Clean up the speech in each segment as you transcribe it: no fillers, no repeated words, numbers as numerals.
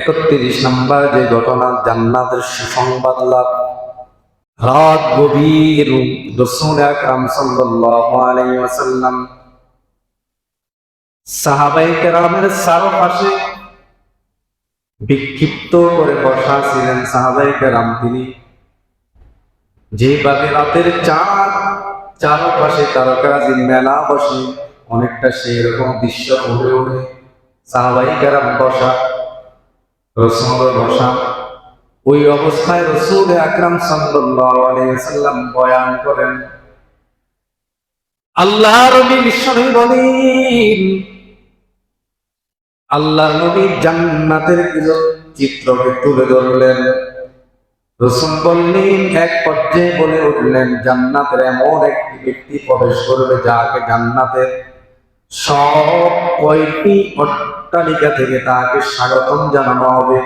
31 নম্বর যে ঘটনা, জান্নাতের সুসংবাদ লাভ। রাত গভীর, রাসূল আকরাম সাল্লাল্লাহু আলাইহি ওয়াসাল্লাম সাহাবায়ে কেরামের চারপাশে বিক্ষিপ্ত করে বসা ছিলেন। সাহাবায়ে কেরাম তিনি যেভাবে রাতের চাঁদ চারপাশে তারকারাজির মেলা বসে, অনেকটা সেরকম দৃশ্য ফুটে ওঠে। সাহাবায়ে কেরাম বসা, রাসূল বসা। ওই অবস্থায় রাসূল আকরাম সাল্লাল্লাহু আলাইহি ওয়াসাল্লাম বয়ান করেন। আল্লাহর নবী বিশ্বনবী বলেন, আল্লাহর নবী জান্নাতের কিছু চিত্রকে তুলে ধরলেন। রাসূল বললেন, এক পর্যায়ে বলে উঠলেন, জান্নাতের এমন একটি ব্যক্তি প্রবেশ করবে যাকে জান্নাতের সব কয়টি অট্টালিকা থেকে তাকে স্বাগতম জানানো হবে।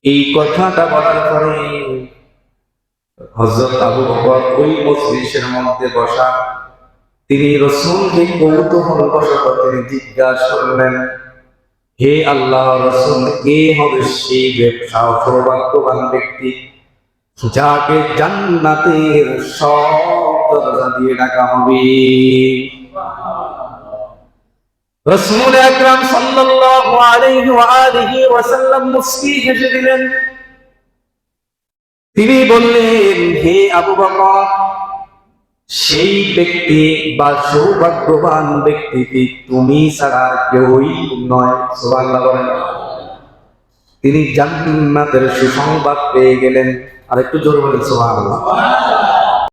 এই কথাটা বলার পরে হযরত আবু বকর ওই মজলিসের মধ্যে বসা, তিনি রাসূলকে কৌতূহলবশত তিনি জিজ্ঞাসা করলেন, হে আল্লাহর রাসূল, কে হবে সেই সৌভাগ্যবান ব্যক্তি যাকে জান্নাতের সব দরজা দিয়ে ডাকা হবে? রাসূল আকরাম সাল্লাল্লাহু আলাইহি ওয়া আলিহি ওয়াসাল্লাম মুস্কি হেসে দিলেন। তিনি বললেন, হে আবু বকর, সেই ব্যক্তি বা সৌভাগ্যবান ব্যক্তিটি তুমি ছাড়া কেউই নয়। সুবহানাল্লাহ বলেন। তিনি জান্নাতের সুসংবাদ পেয়ে গেলেন। আর একটু জোরে বলেন সুবহানাল্লাহ।